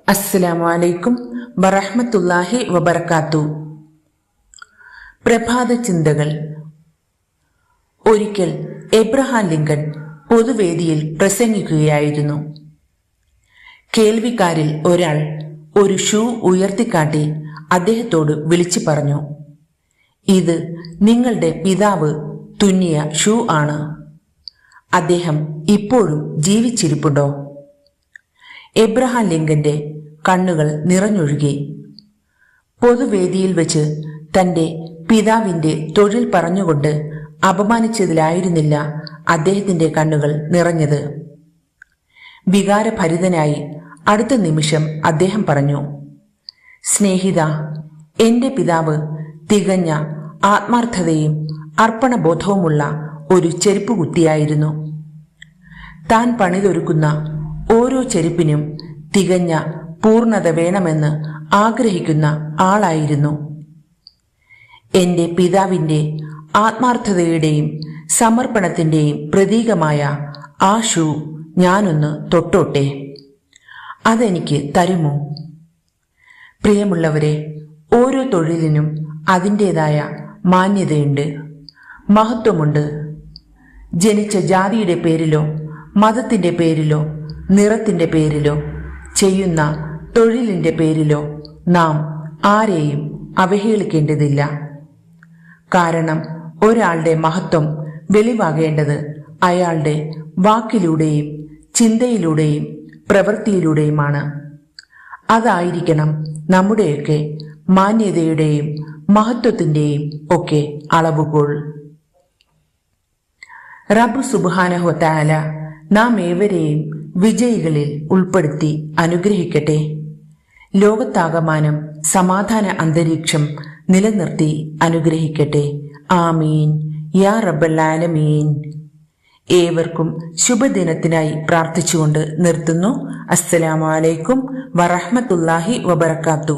അസ്സലാമു അലൈക്കും വറഹ്മത്തുള്ളാഹി വബറകാത്തു. പ്രഭാത ചിന്തകൾ. ഒരിക്കൽ എബ്രഹാം ലിങ്കൺ പൊതുവേദിയിൽ പ്രസംഗിക്കുകയായിരുന്നു. കേൾവിക്കാരിൽ ഒരാൾ ഒരു ഷൂ ഉയർത്തിക്കാട്ടി അദ്ദേഹത്തോട് വിളിച്ചു പറഞ്ഞു, ഇത് നിങ്ങളുടെ പിതാവ് തുന്നിയ ഷൂ ആണ്. അദ്ദേഹം ഇപ്പോഴും ജീവിച്ചിരിപ്പുണ്ടോ? എബ്രഹാം ലിങ്കന്റെ കണ്ണുകൾ നിറഞ്ഞൊഴുകി. പൊതുവേദിയിൽ വെച്ച് തന്റെ പിതാവിന്റെ തൊഴിൽ പറഞ്ഞുകൊണ്ട് അപമാനിച്ചതിലായിരുന്നില്ല അദ്ദേഹത്തിന്റെ കണ്ണുകൾ നിറഞ്ഞത്. വികാരഭരിതനായി അടുത്ത നിമിഷം അദ്ദേഹം പറഞ്ഞു, സ്നേഹിത, എന്റെ പിതാവ് തികഞ്ഞ ആത്മാർത്ഥതയും അർപ്പണബോധവുമുള്ള ഒരു ചെരുപ്പുകുത്തിയായിരുന്നു. താൻ പണിതൊരുക്കുന്ന ഓരോ ചെരുപ്പിനും തികഞ്ഞ പൂർണ്ണത വേണമെന്ന് ആഗ്രഹിക്കുന്ന ആളായിരുന്നു. എന്റെ പിതാവിന്റെ ആത്മാർത്ഥതയുടെയും സമർപ്പണത്തിന്റെയും പ്രതീകമായ ആ ഷൂ ഞാനൊന്ന് തൊട്ടോട്ടെ, അതെനിക്ക് തരുമോ? പ്രിയമുള്ളവരെ, ഓരോ തൊഴിലിനും അതിൻ്റെതായ മാന്യതയുണ്ട്, മഹത്വമുണ്ട്. ജനിച്ച ജാതിയുടെ പേരിലോ മതത്തിന്റെ പേരിലോ നിറത്തിന്റെ പേരിലോ ചെയ്യുന്ന തൊഴിലിന്റെ പേരിലോ നാം ആരെയും അവഹേളിക്കേണ്ടതില്ല. കാരണം ഒരാളുടെ മഹത്വം വെളിവാകേണ്ടത് അയാളുടെ വാക്കിലൂടെയും ചിന്തയിലൂടെയും പ്രവൃത്തിയിലൂടെയുമാണ്. അതായിരിക്കണം നമ്മുടെയൊക്കെ മാന്യതയുടെയും മഹത്വത്തിന്റെയും ഒക്കെ അളവുകോൽ. റബ്ബ് സുബ്ഹാനഹു വ തആല നാം ഏവരെയും വിജയികളിൽ ഉൾപ്പെടുത്തി അനുഗ്രഹിക്കട്ടെ. ലോകത്താകമാനം സമാധാന അന്തരീക്ഷം നിലനിർത്തി അനുഗ്രഹിക്കട്ടെ. ആമീൻ യാ റബ്ബൽ ആലമീൻ. ഏവർക്കും ശുഭദിനത്തിനായി പ്രാർത്ഥിച്ചുകൊണ്ട് നിർത്തുന്നു. അസ്സലാമു അലൈക്കും വറഹ്മത്തുള്ളാഹി വബറകാത്തു.